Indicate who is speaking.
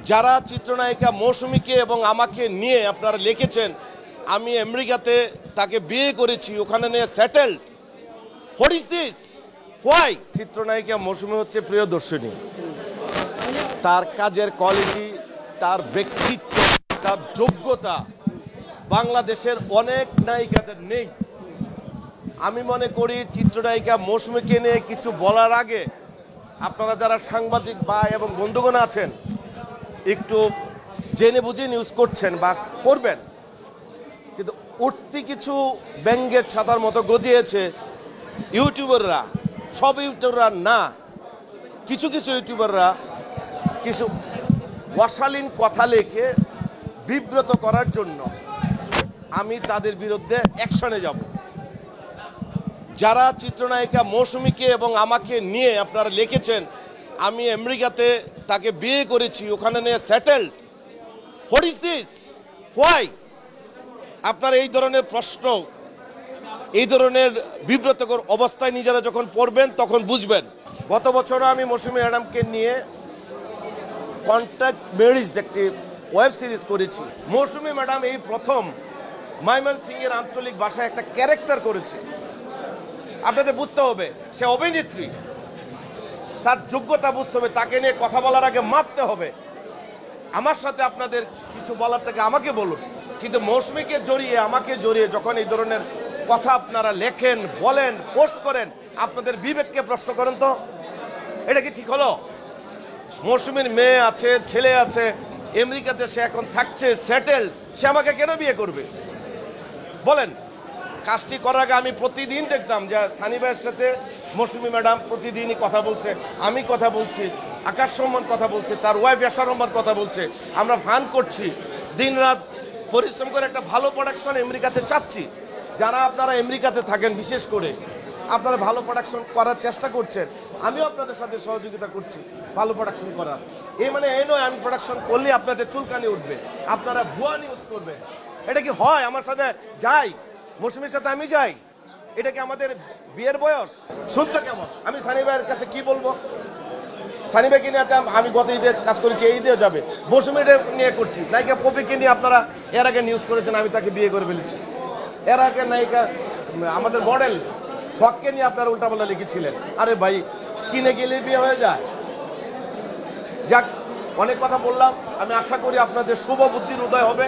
Speaker 1: যারা চিত্রনায়িকা মৌসুমীকে এবং আমাকে নিয়ে আপনারা লিখেছেন আমি আমেরিকাতে তাকে বিয়ে করেছি, ওখানে নিয়ে settled, what is this, why? চিত্রনায়িকা মৌসুমী হচ্ছে প্রিয়দর্শিনী। তার কাজের কোয়ালিটি, তার ব্যক্তিত্ব, তার যোগ্যতা বাংলাদেশের অনেক নায়িকাদের নেই। আমি মনে করি চিত্রনায়িকা মৌসুমীকে নিয়ে কিছু বলার আগে আপনারা যারা সাংবাদিক বা এবং বন্ধুগণ আছেন একটু জেনে বুঝে নিউজ করছেন বা করবেন, কিন্তু উঠতি কিছু ব্যঙ্গের ছাতার মতো গজিয়েছে ইউটিউবাররা, সব ইউটিউবাররা না, কিছু কিছু ইউটিউবাররা কিছু অশালীন কথা লিখে বিব্রত করার জন্য আমি তাদের বিরুদ্ধে অ্যাকশনে যাব। যারা চিত্রনায়িকা মৌসুমীকে এবং আমাকে নিয়ে আপনারা লিখেছেন আমি আমেরিকাতে তাকে বিয়ে করেছি, ওখানে নিয়ে settled, what is this, why? আপনার এই ধরনের প্রশ্ন, এই ধরনের বিব্রতকর অবস্থায় নিজেরা যখন পড়বেন তখন বুঝবেন। গত বছর আমি মৌসুমী ম্যাডামকে নিয়ে কন্ট্যাক্ট ম্যারেজ একটি ওয়েব সিরিজ করেছি। মৌসুমী ম্যাডাম এই প্রথম ময়মনসিংহের আঞ্চলিক ভাষায় একটা ক্যারেক্টার করেছে। আপনাদের বুঝতে হবে সে অভিনেত্রী, তার যোগ্যতা বুঝতে হবে, তাকে নিয়ে কথা বলার আগে মাপতে হবে। আমার সাথে আপনাদের কিছু বলার থেকে আমাকে বলুন, কিন্তু মৌসুমীকে জড়িয়ে আমাকে জড়িয়ে যখন এই ধরনের কথা আপনারা লেখেন, বলেন, পোস্ট করেন, আপনাদের বিবেককে প্রশ্ন করেন তো, এটা কি ঠিক হলো? মৌসুমীর মেয়ে আছে, ছেলে আছে, আমেরিকাতে সে এখন থাকছে, সেটেল, সে আমাকে কেন বিয়ে করবে বলেন? কাজটি করার আগে আমি প্রতিদিন দেখতাম যে সানি ভাইয়ের সাথে মৌসুমী ম্যাডাম প্রতিদিনই কথা বলছে, আমি কথা বলছি, আকাশ রহমান কথা বলছে, তার ওয়াইফ ইয়াশা রহমান কথা বলছে, আমরা ফান করছি, দিন রাত পরিশ্রম করে একটা ভালো প্রোডাকশন আমেরিকাতে চাচ্ছি। যারা আপনারা আমেরিকাতে থাকেন বিশেষ করে আপনারা ভালো প্রোডাকশন করার চেষ্টা করছেন, আমিও আপনাদের সাথে সহযোগিতা করছি ভালো প্রোডাকশন করার। এই মানে এই নয় আমি প্রোডাকশন করলে আপনাদের চুলকানি উঠবে, আপনারা ভুয়া নিউজ করবেন। এটা কি হয়? আমার সাথে যাই, মৌসুমীর সাথে আমি যাই, এটা কি আমাদের বিয়ের বয়স? শুনতে কেমন? আমি সানি ভাইয়ের কাছে কি বলবো? সানি ভাইকে নিয়ে আমি গত ঈদে কাজ করেছি, এই ঈদেও যাবে। মৌসুমী নিয়ে করছি। নায়িকা পপিকে নিয়ে আপনারা এর আগে নিউজ করেছেন আমি তাকে বিয়ে করে ফেলেছি। এর আগে নায়িকা আমাদের মডেল শখকে নিয়ে আপনারা উল্টাপাল্টা লিখেছিলেন। আরে ভাই, স্কিনে গেলে বিয়ে হয়ে যায়। যাক, অনেক কথা বললাম, আমি আশা করি আপনাদের শুভ বুদ্ধির উদয় হবে।